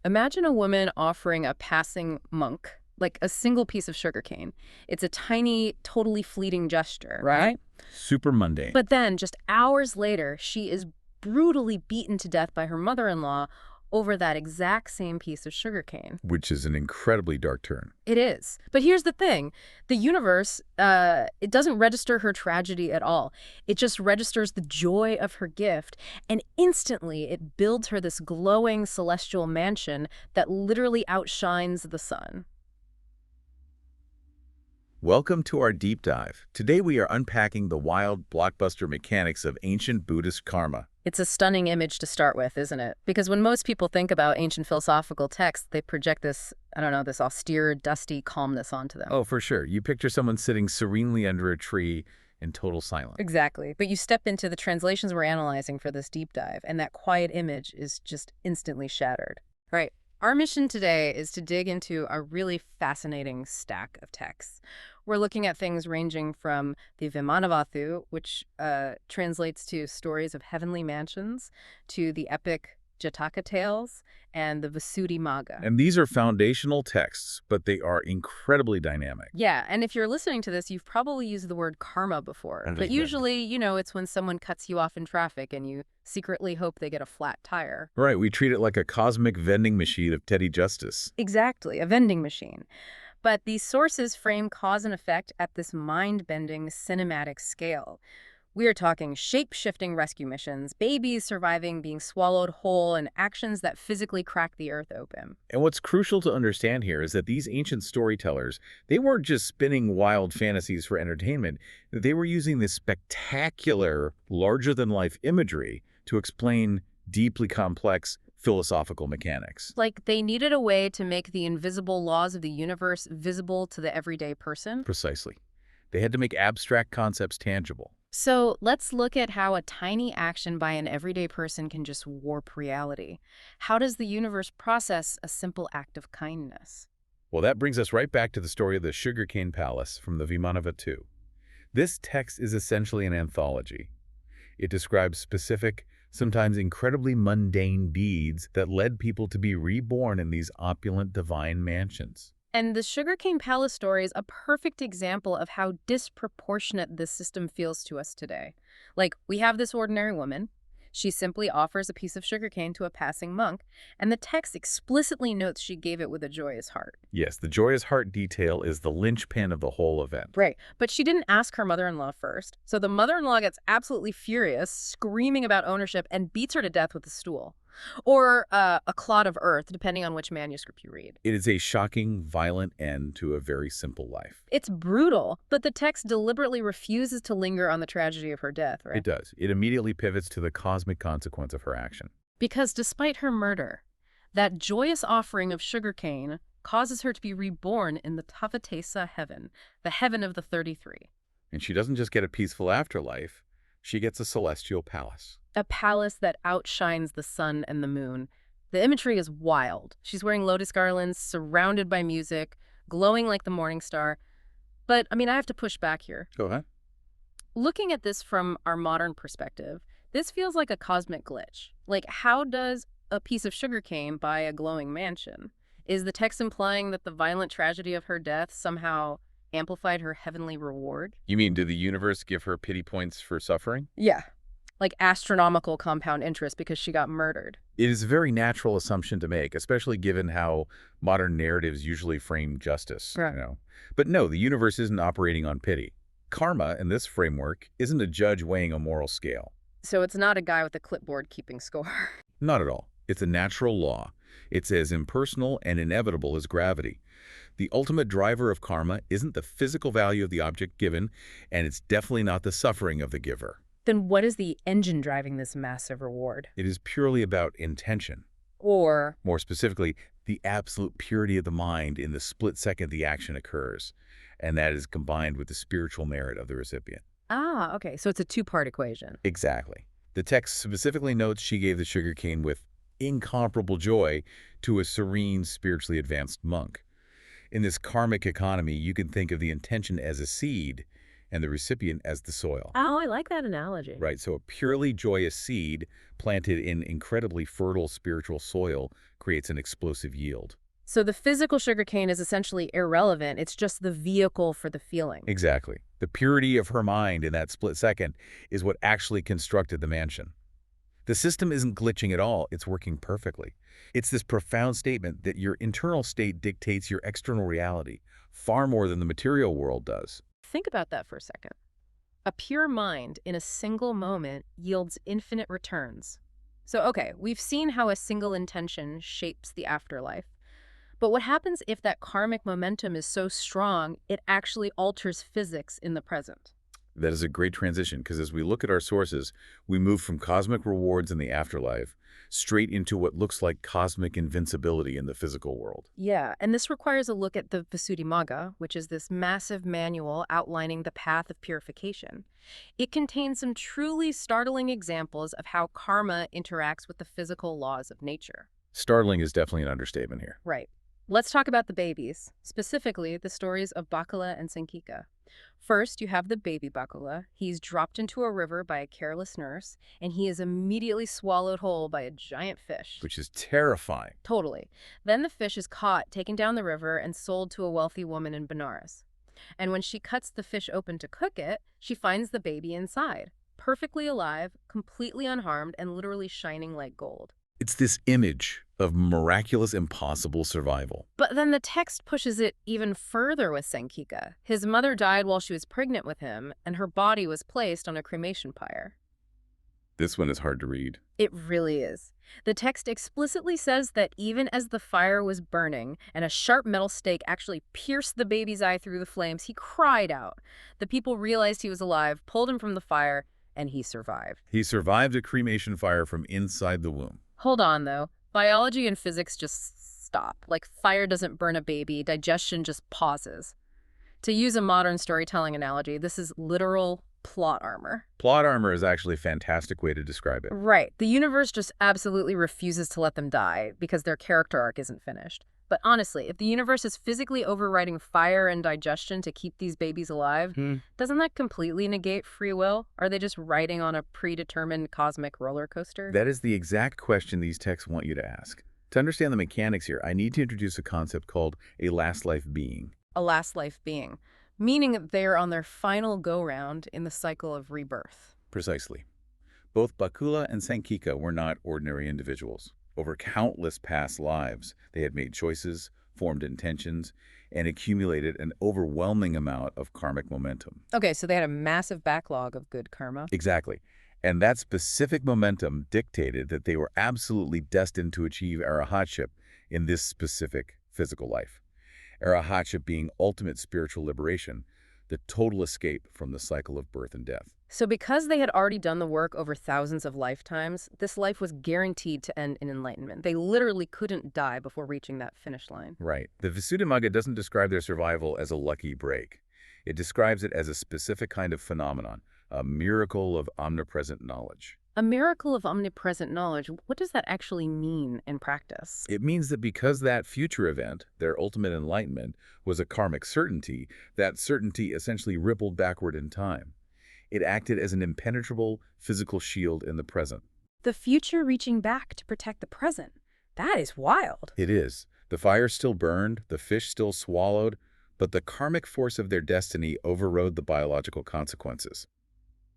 Imagine a woman offering a passing monk, like a single piece of sugarcane. It's a tiny, totally fleeting gesture, right? Super mundane. But then, just hours later, she is brutally beaten to death by her mother-in-law over that exact same piece of sugarcane. Which is an incredibly dark turn. It is. But here's the thing. The universe, it doesn't register her tragedy at all. It just registers the joy of her gift, and instantly it builds her this glowing celestial mansion that literally outshines the sun. Welcome to our deep dive. Today we are unpacking the wild, blockbuster mechanics of ancient Buddhist karma. It's a stunning image to start with, isn't it? Because when most people think about ancient philosophical texts, they project this, I don't know, this austere, dusty calmness onto them. Oh, for sure. You picture someone sitting serenely under a tree in total silence. Exactly. But you step into the translations we're analyzing for this deep dive, and that quiet image is just instantly shattered. Right. Our mission today is to dig into a really fascinating stack of texts. We're looking at things ranging from the Vimanavatthu, which translates to stories of heavenly mansions, to the epic Jataka tales, and the Visuddhimagga. And these are foundational texts, but they are incredibly dynamic. Yeah, and if you're listening to this, you've probably used the word karma before. But usually, it's when someone cuts you off in traffic and you secretly hope they get a flat tire. Right, we treat it like a cosmic vending machine of Teddy Justice. Exactly, a vending machine. But these sources frame cause and effect at this mind-bending cinematic scale. We are talking shape-shifting rescue missions, babies surviving being swallowed whole, and actions that physically crack the earth open. And what's crucial to understand here is that these ancient storytellers, they weren't just spinning wild fantasies for entertainment. They were using this spectacular, larger-than-life imagery to explain deeply complex philosophical mechanics. Like they needed a way to make the invisible laws of the universe visible to the everyday person. Precisely. They had to make abstract concepts tangible. So let's look at how a tiny action by an everyday person can just warp reality. How does the universe process a simple act of kindness? Well, that brings us right back to the story of the sugarcane palace from the Vimanavatthu. This text is essentially an anthology. It describes specific, sometimes incredibly mundane deeds that led people to be reborn in these opulent divine mansions. And the Sugarcane Palace story is a perfect example of how disproportionate this system feels to us today. Like, we have this ordinary woman. She simply offers a piece of sugarcane to a passing monk, and the text explicitly notes she gave it with a joyous heart. Yes, the joyous heart detail is the linchpin of the whole event. Right, but she didn't ask her mother-in-law first, so the mother-in-law gets absolutely furious, screaming about ownership, and beats her to death with a stool. Or a clod of earth, depending on which manuscript you read. It is a shocking, violent end to a very simple life. It's brutal, but the text deliberately refuses to linger on the tragedy of her death, right? It does. It immediately pivots to the cosmic consequence of her action. Because despite her murder, that joyous offering of sugarcane causes her to be reborn in the Tavatesa heaven, the heaven of the 33. And she doesn't just get a peaceful afterlife, she gets a celestial palace. A palace that outshines the sun and the moon. The imagery is wild. She's wearing lotus garlands, surrounded by music, glowing like the morning star. But, I have to push back here. Go ahead. Looking at this from our modern perspective, this feels like a cosmic glitch. Like, how does a piece of sugarcane buy a glowing mansion? Is the text implying that the violent tragedy of her death somehow amplified her heavenly reward? You mean, did the universe give her pity points for suffering? Yeah. Like astronomical compound interest because she got murdered. It is a very natural assumption to make, especially given how modern narratives usually frame justice. Right. But no, the universe isn't operating on pity. Karma, in this framework, isn't a judge weighing a moral scale. So it's not a guy with a clipboard keeping score. Not at all. It's a natural law. It's as impersonal and inevitable as gravity. The ultimate driver of karma isn't the physical value of the object given, and it's definitely not the suffering of the giver. Then what is the engine driving this massive reward? It is purely about intention. Or, more specifically, the absolute purity of the mind in the split second the action occurs, and that is combined with the spiritual merit of the recipient. okay, so it's a two-part equation. Exactly. The text specifically notes she gave the sugarcane with incomparable joy to a serene, spiritually advanced monk. In this karmic economy, you can think of the intention as a seed, and the recipient as the soil. Oh, I like that analogy. Right, so a purely joyous seed planted in incredibly fertile spiritual soil creates an explosive yield. So the physical sugarcane is essentially irrelevant. It's just the vehicle for the feeling. Exactly. The purity of her mind in that split second is what actually constructed the mansion. The system isn't glitching at all, it's working perfectly. It's this profound statement that your internal state dictates your external reality, far more than the material world does. Think about that for a second. A pure mind in a single moment yields infinite returns. So, okay, we've seen how a single intention shapes the afterlife. But what happens if that karmic momentum is so strong, it actually alters physics in the present? That is a great transition, because as we look at our sources, we move from cosmic rewards in the afterlife straight into what looks like cosmic invincibility in the physical world. Yeah, and this requires a look at the Visuddhimagga, which is this massive manual outlining the path of purification. It contains some truly startling examples of how karma interacts with the physical laws of nature. Startling is definitely an understatement here. Right. Let's talk about the babies, specifically the stories of Bakula and Sankika. First, you have the baby Bakula. He's dropped into a river by a careless nurse, and he is immediately swallowed whole by a giant fish. Which is terrifying. Totally. Then the fish is caught, taken down the river, and sold to a wealthy woman in Benares. And when she cuts the fish open to cook it, she finds the baby inside, perfectly alive, completely unharmed, and literally shining like gold. It's this image of miraculous, impossible survival. But then the text pushes it even further with Sankika. His mother died while she was pregnant with him, and her body was placed on a cremation pyre. This one is hard to read. It really is. The text explicitly says that even as the fire was burning and a sharp metal stake actually pierced the baby's eye through the flames, he cried out. The people realized he was alive, pulled him from the fire, and he survived. He survived a cremation fire from inside the womb. Hold on, though. Biology and physics just stop. Like, fire doesn't burn a baby, digestion just pauses. To use a modern storytelling analogy, this is literal plot armor. Plot armor is actually a fantastic way to describe it. Right. The universe just absolutely refuses to let them die because their character arc isn't finished. But honestly, if the universe is physically overriding fire and digestion to keep these babies alive, doesn't that completely negate free will? Are they just riding on a predetermined cosmic roller coaster? That is the exact question these texts want you to ask. To understand the mechanics here, I need to introduce a concept called a last life being. A last life being, meaning that they are on their final go-round in the cycle of rebirth. Precisely. Both Bakula and Sankika were not ordinary individuals. Over countless past lives, they had made choices, formed intentions, and accumulated an overwhelming amount of karmic momentum. Okay, so they had a massive backlog of good karma. Exactly. And that specific momentum dictated that they were absolutely destined to achieve arahatship in this specific physical life. Arahatship being ultimate spiritual liberation, the total escape from the cycle of birth and death. So because they had already done the work over thousands of lifetimes, this life was guaranteed to end in enlightenment. They literally couldn't die before reaching that finish line. Right. The Visuddhimagga doesn't describe their survival as a lucky break. It describes it as a specific kind of phenomenon, a miracle of omnipresent knowledge. A miracle of omnipresent knowledge, what does that actually mean in practice? It means that because that future event, their ultimate enlightenment, was a karmic certainty, that certainty essentially rippled backward in time. It acted as an impenetrable physical shield in the present. The future reaching back to protect the present. That is wild. It is. The fire still burned, the fish still swallowed, but the karmic force of their destiny overrode the biological consequences.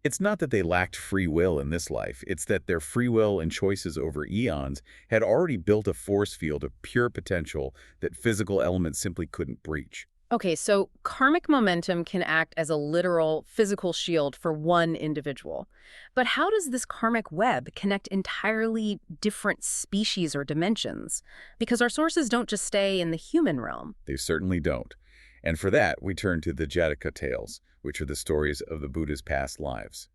It's not that they lacked free will in this life, it's that their free will and choices over eons had already built a force field of pure potential that physical elements simply couldn't breach. Okay, so karmic momentum can act as a literal physical shield for one individual. But how does this karmic web connect entirely different species or dimensions? Because our sources don't just stay in the human realm. They certainly don't. And for that, we turn to the Jataka tales, which are the stories of the Buddha's past lives.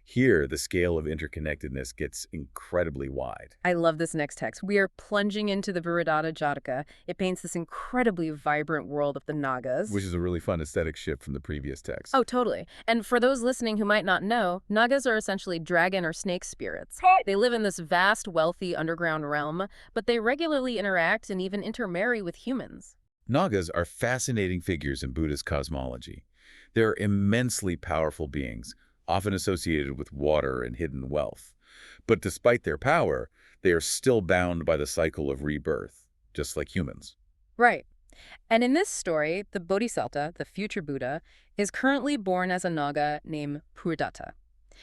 Here, the scale of interconnectedness gets incredibly wide. I love this next text. We are plunging into the Viradata Jataka. It paints this incredibly vibrant world of the Nagas. Which is a really fun aesthetic shift from the previous text. Oh, totally. And for those listening who might not know, Nagas are essentially dragon or snake spirits. They live in this vast, wealthy underground realm, but they regularly interact and even intermarry with humans. Nagas are fascinating figures in Buddhist cosmology. They're immensely powerful beings, often associated with water and hidden wealth. But despite their power, they are still bound by the cycle of rebirth, just like humans. Right. And in this story, the Bodhisattva, the future Buddha, is currently born as a Naga named Purdatta.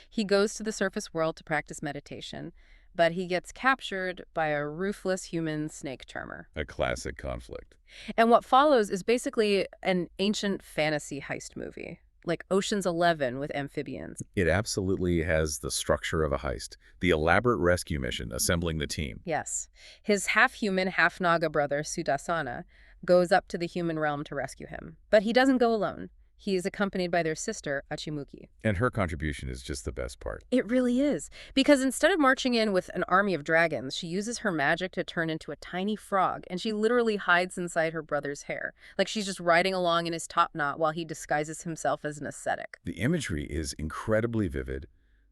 He goes to the surface world to practice meditation, but he gets captured by a ruthless human snake charmer. A classic conflict. And what follows is basically an ancient fantasy heist movie, like Ocean's 11 with amphibians. It absolutely has the structure of a heist, the elaborate rescue mission assembling the team. Yes. His half-human, half-Naga brother, Sudhana, goes up to the human realm to rescue him. But he doesn't go alone. He is accompanied by their sister, Achimuki. And her contribution is just the best part. It really is. Because instead of marching in with an army of dragons, she uses her magic to turn into a tiny frog, and she literally hides inside her brother's hair. Like she's just riding along in his top knot while he disguises himself as an ascetic. The imagery is incredibly vivid,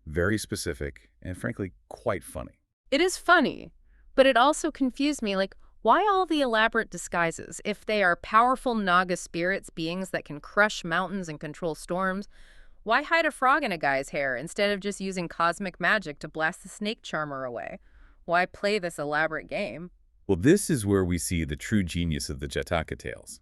very specific, and frankly, quite funny. It is funny, but it also confused me, like, why all the elaborate disguises? If they are powerful Naga spirits, beings that can crush mountains and control storms, why hide a frog in a guy's hair instead of just using cosmic magic to blast the snake charmer away? Why play this elaborate game? Well, this is where we see the true genius of the Jataka tales.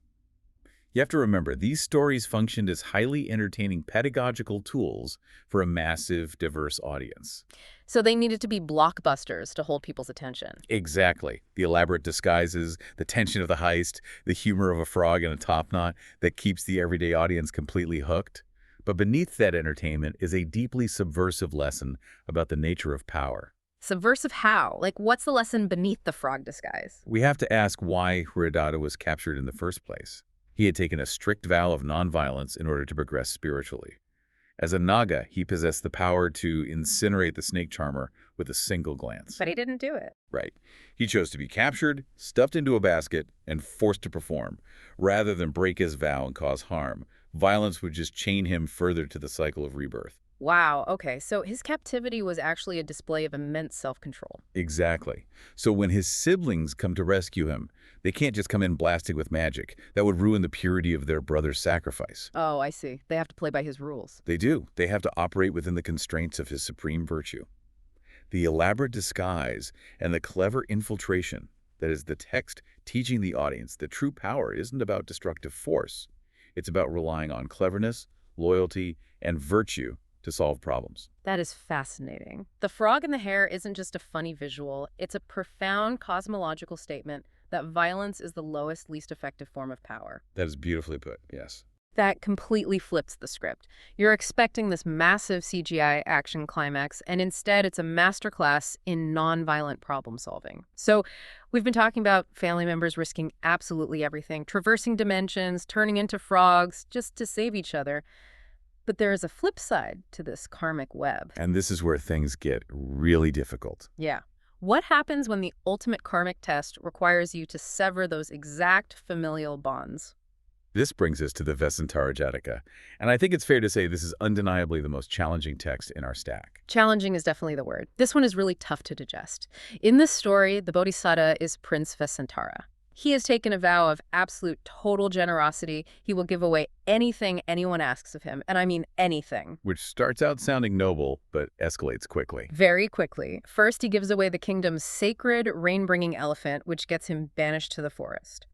You have to remember, these stories functioned as highly entertaining pedagogical tools for a massive, diverse audience. So they needed to be blockbusters to hold people's attention. Exactly. The elaborate disguises, the tension of the heist, the humor of a frog in a topknot that keeps the everyday audience completely hooked. But beneath that entertainment is a deeply subversive lesson about the nature of power. Subversive how? Like, what's the lesson beneath the frog disguise? We have to ask why Purdatta was captured in the first place. He had taken a strict vow of nonviolence in order to progress spiritually. As a Naga, he possessed the power to incinerate the snake charmer with a single glance. But he didn't do it. Right. He chose to be captured, stuffed into a basket, and forced to perform. Rather than break his vow and cause harm, violence would just chain him further to the cycle of rebirth. Wow, okay, so his captivity was actually a display of immense self-control. Exactly. So when his siblings come to rescue him, they can't just come in blasting with magic. That would ruin the purity of their brother's sacrifice. Oh, I see. They have to play by his rules. They do. They have to operate within the constraints of his supreme virtue. The elaborate disguise and the clever infiltration, that is the text teaching the audience that true power isn't about destructive force. It's about relying on cleverness, loyalty, and virtue to solve problems. That is fascinating. The frog in the hair isn't just a funny visual. It's a profound cosmological statement that violence is the lowest, least effective form of power. That is beautifully put, yes. That completely flips the script. You're expecting this massive CGI action climax, and instead it's a masterclass in nonviolent problem solving. So we've been talking about family members risking absolutely everything, traversing dimensions, turning into frogs just to save each other. But there is a flip side to this karmic web. And this is where things get really difficult. Yeah. What happens when the ultimate karmic test requires you to sever those exact familial bonds? This brings us to the Vesantara Jataka, and I think it's fair to say this is undeniably the most challenging text in our stack. Challenging is definitely the word. This one is really tough to digest. In this story, the Bodhisattva is Prince Vesantara. He has taken a vow of absolute total generosity. He will give away anything anyone asks of him, and I mean anything. Which starts out sounding noble, but escalates quickly. Very quickly. First, he gives away the kingdom's sacred rain-bringing elephant, which gets him banished to the forest.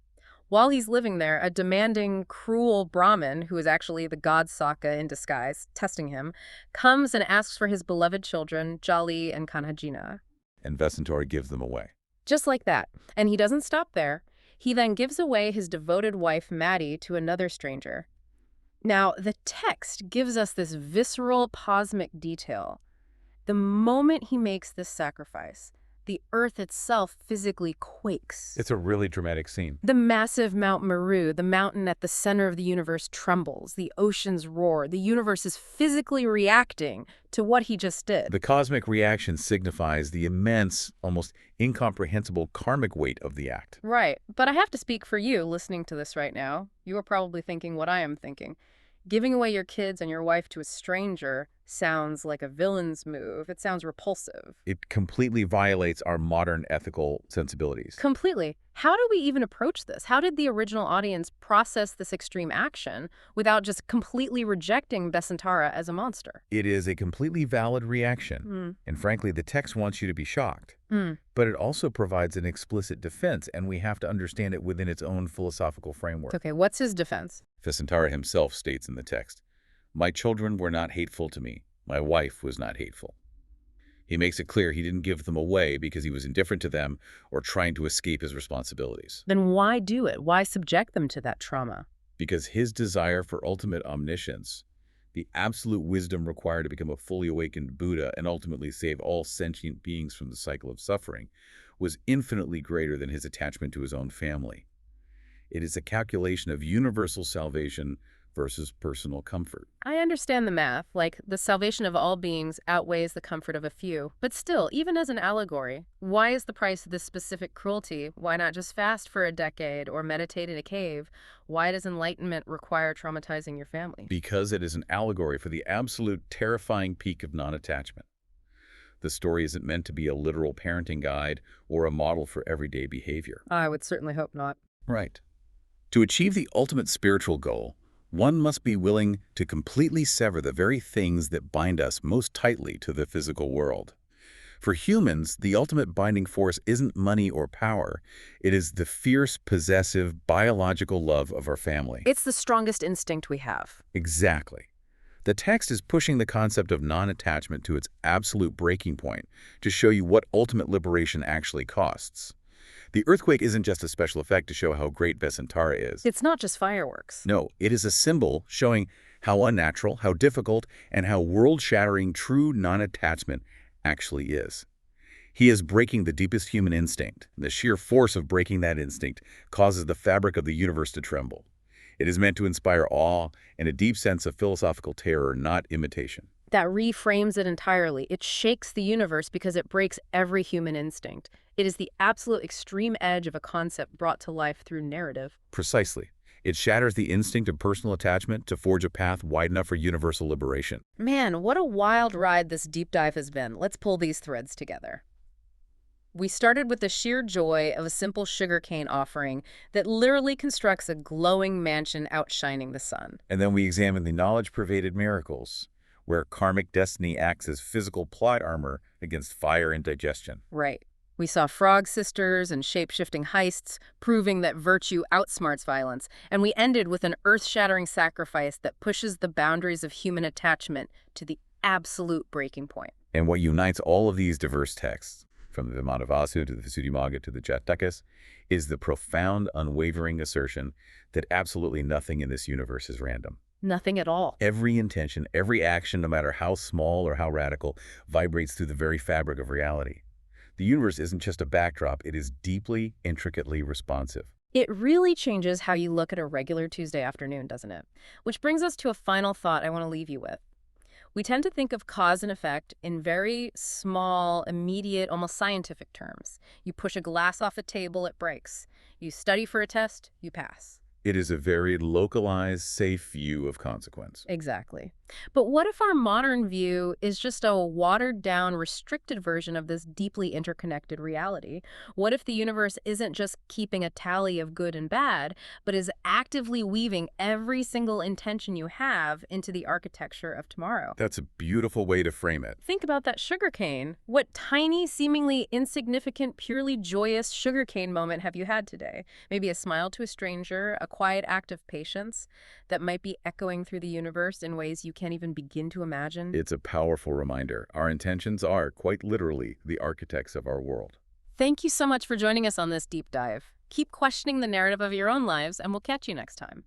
While he's living there, a demanding, cruel Brahmin, who is actually the god Saka in disguise, testing him, comes and asks for his beloved children, Jali and Kanhajina. And Vesantara gives them away. Just like that. And he doesn't stop there. He then gives away his devoted wife, Maddie, to another stranger. Now, the text gives us this visceral, cosmic detail. The moment he makes this sacrifice, the earth itself physically quakes. It's a really dramatic scene. The massive Mount Meru, the mountain at the center of the universe, trembles. The oceans roar. The universe is physically reacting to what he just did. The cosmic reaction signifies the immense, almost incomprehensible karmic weight of the act. Right. But I have to speak for you listening to this right now. You are probably thinking what I am thinking. Giving away your kids and your wife to a stranger sounds like a villain's move. It sounds repulsive. It completely violates our modern ethical sensibilities. Completely. How do we even approach this? How did the original audience process this extreme action without just completely rejecting Besantara as a monster? It is a completely valid reaction, Mm. and frankly, the text wants you to be shocked. Mm. But it also provides an explicit defense, and we have to understand it within its own philosophical framework. Okay, what's his defense? Vasantara himself states in the text, "My children were not hateful to me. My wife was not hateful." He makes it clear he didn't give them away because he was indifferent to them or trying to escape his responsibilities. Then why do it? Why subject them to that trauma? Because his desire for ultimate omniscience, the absolute wisdom required to become a fully awakened Buddha and ultimately save all sentient beings from the cycle of suffering, was infinitely greater than his attachment to his own family. It is a calculation of universal salvation versus personal comfort. I understand the math, like the salvation of all beings outweighs the comfort of a few. But still, even as an allegory, why is the price of this specific cruelty? Why not just fast for a decade or meditate in a cave? Why does enlightenment require traumatizing your family? Because it is an allegory for the absolute terrifying peak of non-attachment. The story isn't meant to be a literal parenting guide or a model for everyday behavior. I would certainly hope not. Right. To achieve the ultimate spiritual goal, one must be willing to completely sever the very things that bind us most tightly to the physical world. For humans, the ultimate binding force isn't money or power. It is the fierce, possessive, biological love of our family. It's the strongest instinct we have. Exactly. The text is pushing the concept of non-attachment to its absolute breaking point to show you what ultimate liberation actually costs. The earthquake isn't just a special effect to show how great Besantara is. It's not just fireworks. No, it is a symbol showing how unnatural, how difficult, and how world-shattering true non-attachment actually is. He is breaking the deepest human instinct. The sheer force of breaking that instinct causes the fabric of the universe to tremble. It is meant to inspire awe and a deep sense of philosophical terror, not imitation. That reframes it entirely. It shakes the universe because it breaks every human instinct. It is the absolute extreme edge of a concept brought to life through narrative. Precisely. It shatters the instinct of personal attachment to forge a path wide enough for universal liberation. Man, what a wild ride this deep dive has been. Let's pull these threads together. We started with the sheer joy of a simple sugarcane offering that literally constructs a glowing mansion outshining the sun. And then we examine the knowledge-pervaded miracles, where karmic destiny acts as physical plot armor against fire and digestion. Right. We saw frog sisters and shape-shifting heists, proving that virtue outsmarts violence. And we ended with an earth-shattering sacrifice that pushes the boundaries of human attachment to the absolute breaking point. And what unites all of these diverse texts, from the Vimana-Vasu to the Visuddhimagga to the Jatakas, is the profound, unwavering assertion that absolutely nothing in this universe is random. Nothing at all. Every intention, every action, no matter how small or how radical, vibrates through the very fabric of reality. The universe isn't just a backdrop, it is deeply, intricately responsive. It really changes how you look at a regular Tuesday afternoon, doesn't it? Which brings us to a final thought I want to leave you with. We tend to think of cause and effect in very small, immediate, almost scientific terms. You push a glass off a table, it breaks. You study for a test, you pass. It is a very localized, safe view of consequence. Exactly. But what if our modern view is just a watered-down, restricted version of this deeply interconnected reality? What if the universe isn't just keeping a tally of good and bad, but is actively weaving every single intention you have into the architecture of tomorrow? That's a beautiful way to frame it. Think about that sugarcane. What tiny, seemingly insignificant, purely joyous sugarcane moment have you had today? Maybe a smile to a stranger, a quiet act of patience that might be echoing through the universe in ways you can't even begin to imagine. It's a powerful reminder. Our intentions are, quite literally, the architects of our world. Thank you so much for joining us on this deep dive. Keep questioning the narrative of your own lives, and we'll catch you next time.